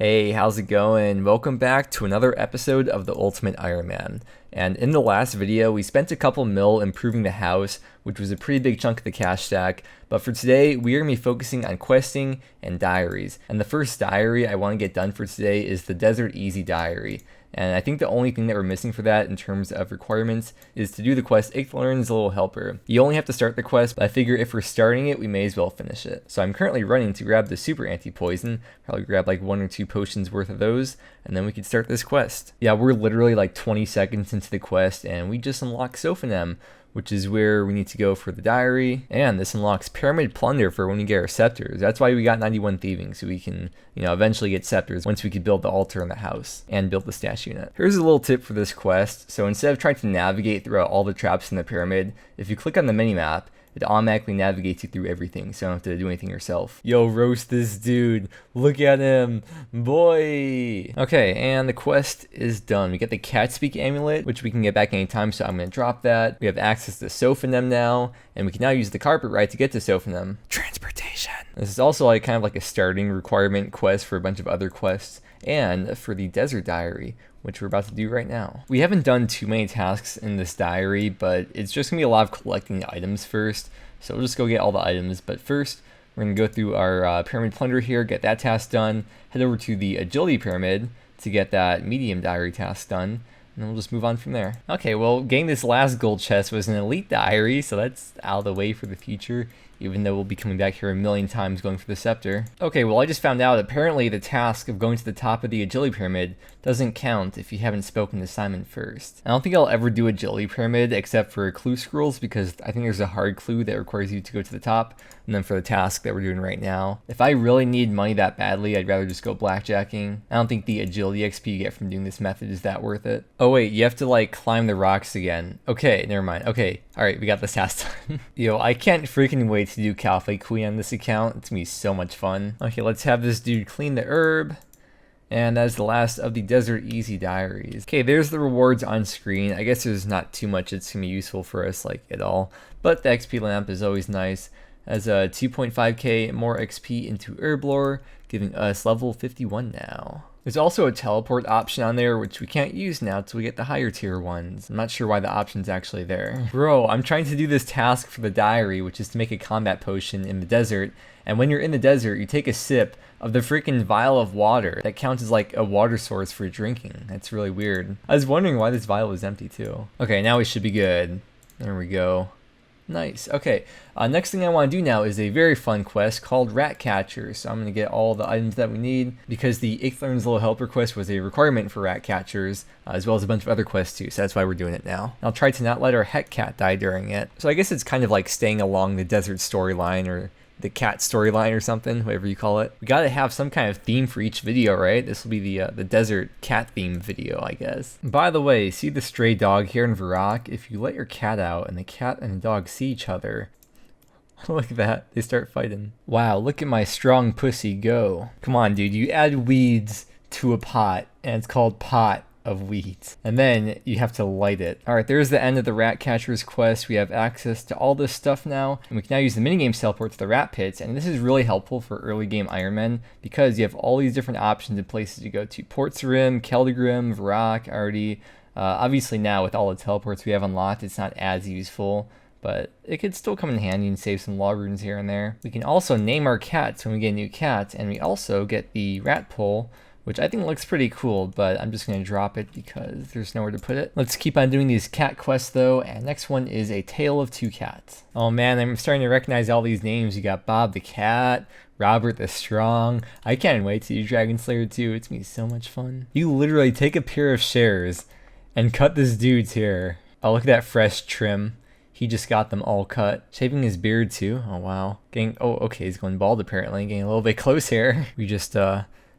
Hey, how's it going? Welcome back to another episode of the Ultimate Ironman. And in the last video, we spent a couple mil improving the house, which was a pretty big chunk of the cash stack. But for today, we are going to be focusing on questing and diaries. And the first diary I want to get done for today is the Desert Easy diary. And I think the only thing that we're missing for that in terms of requirements is to do the quest Edgars' Little Helper. You only have to start the quest, but I figure if we're starting it, we may as well finish it. So I'm currently running to grab the super anti-poison, probably grab like 1 or 2 potions worth of those, and then we can start this quest. Yeah, we're literally like 20 seconds into the quest, and we just unlocked Sophanem, which is where we need to go for the diary. And this unlocks Pyramid Plunder for when we get our scepters. That's why we got 91 thieving, so we can, eventually get scepters once we can build the altar in the house and build the stash unit. Here's a little tip for this quest. So instead of trying to navigate throughout all the traps in the pyramid, if you click on the minimap, it automatically navigates you through everything, so you don't have to do anything yourself. Yo, roast this dude. Look at him. Boy. Okay, and the quest is done. We get the Cat Speak Amulet, which we can get back anytime, so I'm going to drop that. We have access to Sophanem now, and we can now use the carpet ride to get to Sophanem. Transportation. This is also kind of like a starting requirement quest for a bunch of other quests, and for the Desert Diary, which we're about to do right now. We haven't done too many tasks in this diary, but it's just gonna be a lot of collecting the items first. So we'll just go get all the items. But first, we're gonna go through our Pyramid Plunder here, get that task done, head over to the Agility Pyramid to get that medium diary task done, and then we'll just move on from there. Okay, well, getting this last gold chest was an elite diary, so that's out of the way for the future, even though we'll be coming back here a million times going for the scepter. Okay, well, I just found out apparently the task of going to the top of the Agility Pyramid doesn't count if you haven't spoken to Simon first. I don't think I'll ever do Agility Pyramid except for clue scrolls, because I think there's a hard clue that requires you to go to the top, and then for the task that we're doing right now, if I really need money that badly, I'd rather just go blackjacking. I don't think the agility XP you get from doing this method is that worth it. Oh wait, you have to climb the rocks again. Okay, never mind. Okay, alright, we got this task done. Yo, I can't freaking wait to do Cafe Queen on this account. It's gonna be so much fun. Okay, let's have this dude clean the herb. And that's the last of the Desert Easy diaries. Okay, there's the rewards on screen. I guess there's not too much that's gonna be useful for us at all, but the XP lamp is always nice. As a 2.5k more XP into herb lore, giving us level 51 now. There's also a teleport option on there, which we can't use now till we get the higher tier ones. I'm not sure why the option's actually there. Bro, I'm trying to do this task for the diary, which is to make a combat potion in the desert. And when you're in the desert, you take a sip of the freaking vial of water that counts as a water source for drinking. That's really weird. I was wondering why this vial was empty too. Okay, now we should be good. There we go. Nice. Okay, next thing I want to do now is a very fun quest called Rat Catcher. So I'm going to get all the items that we need, because the Edgars' Little Helper quest was a requirement for Rat Catchers, as well as a bunch of other quests too, so that's why we're doing it now. I'll try to not let our Het Cat die during it. So I guess it's kind of like staying along the desert storyline, or the cat storyline or something, whatever you call it. We gotta have some kind of theme for each video, right? This will be the desert cat theme video, I guess. By the way, see the stray dog here in Varrock? If you let your cat out and the cat and the dog see each other, look at that, they start fighting. Wow, look at my strong pussy go. Come on, dude, you add weeds to a pot, and it's called Pot of Weeds, and then you have to light it. Alright, there's the end of the Rat Catcher's quest. We have access to all this stuff now, and we can now use the minigame teleport to the rat pits, and this is really helpful for early game Ironman, because you have all these different options and places you go to. Portsarim, Keldegrim, Varrock, Artie. Obviously now with all the teleports we have unlocked, it's not as useful, but it could still come in handy and save some law runes here and there. We can also name our cats when we get a new cat, and we also get the rat pole, which I think looks pretty cool, but I'm just going to drop it because there's nowhere to put it. Let's keep on doing these cat quests though, and next one is A Tale of Two Cats. Oh man, I'm starting to recognize all these names. You got Bob the Cat, Robert the Strong. I can't wait to do Dragon Slayer 2. It's going to be so much fun. You literally take a pair of shears and cut this dude's hair. Oh, look at that fresh trim. He just got them all cut. Shaving his beard too. Oh wow. Oh okay, he's going bald apparently. Getting a little bit close here. We just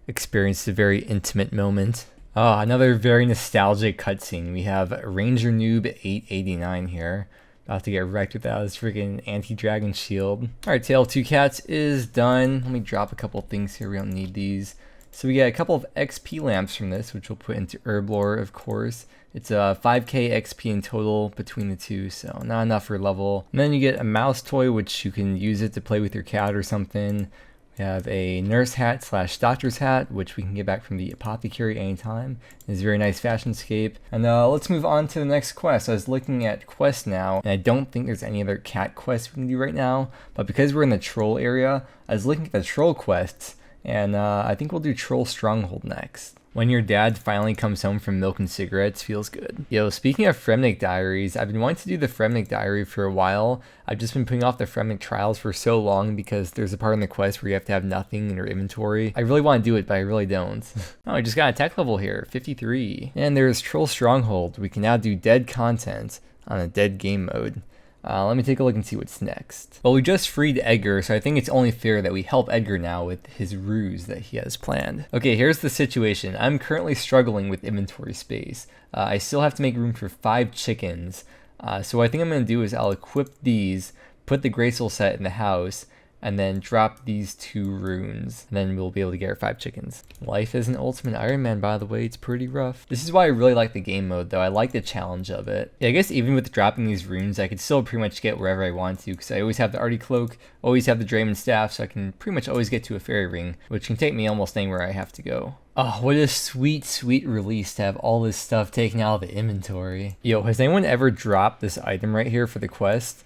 experienced a very intimate moment. Oh, another very nostalgic cutscene. We have Ranger Noob 889 here. About to get wrecked without his freaking anti-dragon shield. Alright, Tale of Two Cats is done. Let me drop a couple things here. We don't need these. So we get a couple of XP lamps from this, which we'll put into herb lore, of course. It's a 5k XP in total between the two, so not enough for level. And then you get a mouse toy, which you can use it to play with your cat or something. We have a nurse hat slash doctor's hat, which we can get back from the apothecary anytime. It's a very nice fashionscape. And let's move on to the next quest. I was looking at quests now, and I don't think there's any other cat quests we can do right now. But because we're in the troll area, I was looking at the troll quests, and I think we'll do Troll Stronghold next. When your dad finally comes home from milk and cigarettes feels good. Yo, speaking of Fremnik diaries, I've been wanting to do the Fremnik diary for a while. I've just been putting off the Fremnik trials for so long because there's a part in the quest where you have to have nothing in your inventory. I really want to do it, but I really don't. Oh, I just got a tech level here, 53. And there's Troll Stronghold. We can now do dead content on a dead game mode. Let me take a look and see what's next. Well, we just freed Edgar, so I think it's only fair that we help Edgar now with his ruse that he has planned. Okay, here's the situation. I'm currently struggling with inventory space. I still have to make room for 5 chickens. So what I think I'm going to do is I'll equip these, put the Graceful set in the house, and then drop these 2 runes. And then we'll be able to get our 5 chickens. Life as an Ultimate Ironman, by the way, it's pretty rough. This is why I really like the game mode, though. I like the challenge of it. Yeah, I guess even with dropping these runes, I could still pretty much get wherever I want to, because I always have the Artie Cloak, always have the Draymond Staff, so I can pretty much always get to a fairy ring, which can take me almost anywhere I have to go. Oh, what a sweet, sweet release to have all this stuff taken out of the inventory. Yo, has anyone ever dropped this item right here for the quest?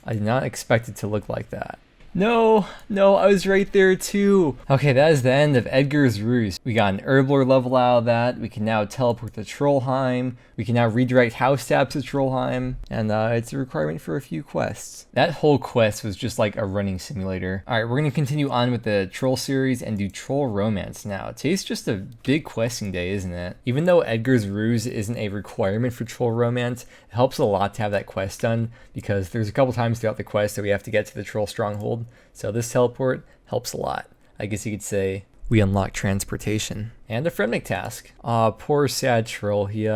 I did not expect it to look like that. No, I was right there too. Okay, that is the end of Edgar's ruse. We got an Herblore level out of that. We can now teleport to Trollheim. We can now redirect house tabs to Trollheim. And it's a requirement for a few quests. That whole quest was just like a running simulator. Alright, we're going to continue on with the Troll series and do Troll Romance now. Today's just a big questing day, isn't it? Even though Edgar's ruse isn't a requirement for Troll Romance, it helps a lot to have that quest done, because there's a couple times throughout the quest that we have to get to the Troll Stronghold. So this teleport helps a lot. I guess you could say we unlock transportation. And a Fremnik task. Aw, poor sad troll. He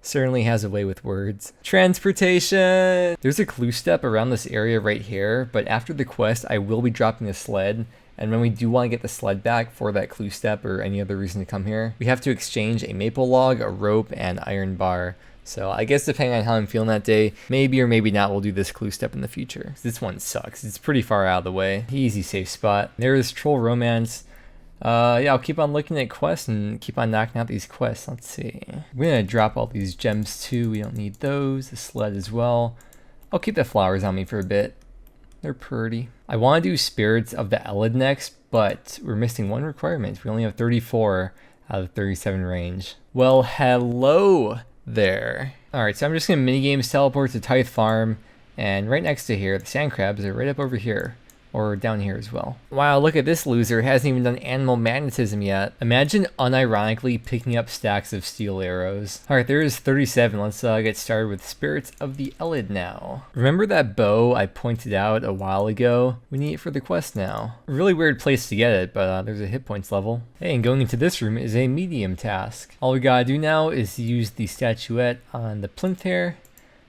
certainly has a way with words. Transportation! There's a clue step around this area right here, but after the quest I will be dropping the sled, and when we do want to get the sled back for that clue step or any other reason to come here, we have to exchange a maple log, a rope, and iron bar. So I guess depending on how I'm feeling that day, maybe or maybe not we'll do this clue step in the future. This one sucks. It's pretty far out of the way. Easy safe spot. There's Troll Romance. Yeah, I'll keep on looking at quests and keep on knocking out these quests. Let's see. We're going to drop all these gems too. We don't need those. The sled as well. I'll keep the flowers on me for a bit. They're pretty. I want to do Spirits of the Elid next, but we're missing one requirement. We only have 34 out of 37 range. Well, hello there. Alright, so I'm just going to minigames teleport to Tithe Farm, and right next to here, the sand crabs are right up over here. Or down here as well. Wow, look at this loser, hasn't even done animal magnetism yet. Imagine unironically picking up stacks of steel arrows. Alright, there is 37. Let's get started with Spirits of the Elid now. Remember that bow I pointed out a while ago? We need it for the quest now. Really weird place to get it, but there's a hit points level. Hey, and going into this room is a medium task. All we gotta do now is use the statuette on the plinth here,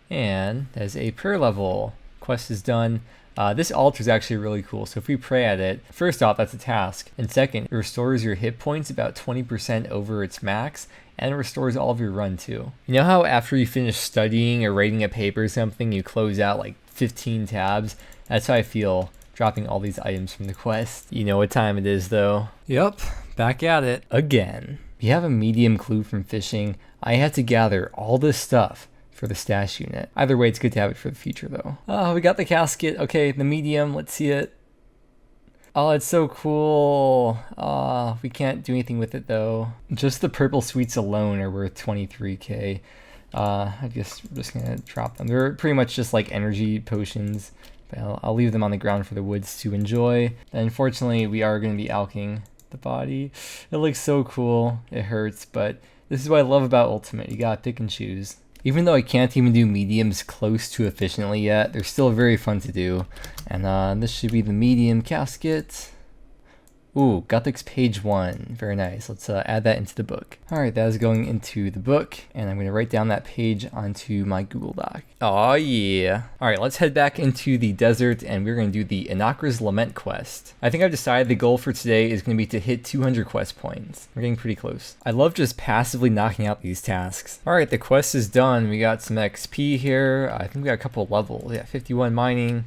and there's a prayer level. Quest is done. This altar is actually really cool, so if we pray at it, first off, that's a task, and second, it restores your hit points about 20% over its max, and it restores all of your run too. You know how after you finish studying or writing a paper or something, you close out like 15 tabs? That's how I feel dropping all these items from the quest. You know what time it is though. Yep, back at it again. If you have a medium clue from fishing, I had to gather all this stuff for the stash unit. Either way, it's good to have it for the future though. Oh, we got the casket. Okay, the medium, let's see it. Oh, it's so cool. Oh, we can't do anything with it though. Just the purple sweets alone are worth 23k. I guess we're just gonna drop them. They're pretty much just like energy potions. But I'll leave them on the ground for the woods to enjoy. And unfortunately, we are gonna be alching the body. It looks so cool. It hurts, but this is what I love about Ultimate. You gotta pick and choose. Even though I can't even do mediums close to efficiently yet, they're still very fun to do. And this should be the medium casket. Ooh, Gothic's page 1. Very nice. Let's add that into the book. Alright, that is going into the book, and I'm going to write down that page onto my Google Doc. Oh yeah. Alright, let's head back into the desert, and we're going to do the Inakra's Lament quest. I think I've decided the goal for today is going to be to hit 200 quest points. We're getting pretty close. I love just passively knocking out these tasks. Alright, the quest is done. We got some XP here. I think we got a couple levels. Yeah, 51 mining.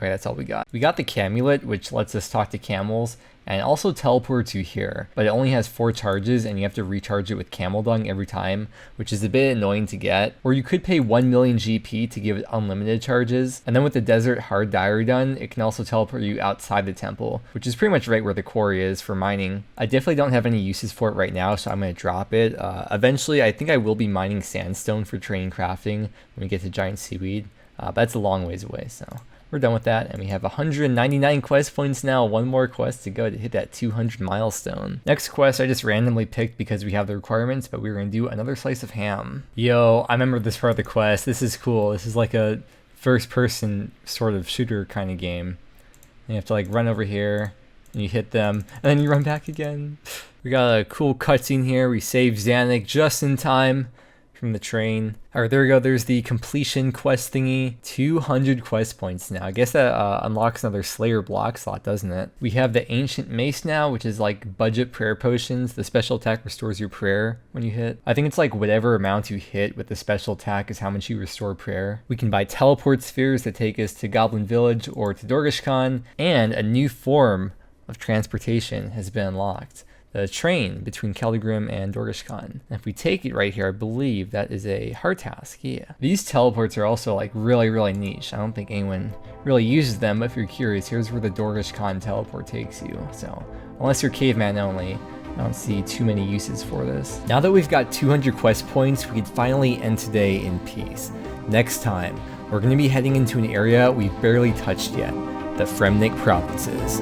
Okay, that's all we got. We got the Camulet, which lets us talk to camels, and also teleports you here, but it only has 4 charges and you have to recharge it with camel dung every time, which is a bit annoying to get. Or you could pay 1 million GP to give it unlimited charges, and then with the Desert Hard Diary done, it can also teleport you outside the temple, which is pretty much right where the quarry is for mining. I definitely don't have any uses for it right now, so I'm going to drop it. Eventually, I think I will be mining sandstone for training crafting when we get to Giant Seaweed, but that's a long ways away, so we're done with that, and we have 199 quest points now. One more quest to go to hit that 200 milestone. Next quest I just randomly picked because we have the requirements, but we're going to do another slice of ham. Yo, I remember this part of the quest. This is cool. This is like a first-person sort of shooter kind of game. And you have to like run over here, and you hit them, and then you run back again. We got a cool cutscene here. We saved Zanuck just in time from the train. All right, there we go. There's the completion quest thingy. 200 quest points now. I guess that unlocks another Slayer block slot, doesn't it? We have the Ancient Mace now, which is like budget prayer potions. The special attack restores your prayer when you hit. I think it's like whatever amount you hit with the special attack is how much you restore prayer. We can buy teleport spheres that take us to Goblin Village or to Dorgesh Khan, and a new form of transportation has been unlocked. The train between Keldegrim and Dorgesh Khan. And if we take it right here, I believe that is a hard task, yeah. These teleports are also like really niche. I don't think anyone really uses them, but if you're curious, here's where the Dorgesh Khan teleport takes you. So, unless you're caveman only, I don't see too many uses for this. Now that we've got 200 quest points, we can finally end today in peace. Next time, we're going to be heading into an area we've barely touched yet, the Fremnik provinces.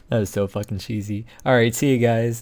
That was so fucking cheesy. Alright, see you guys.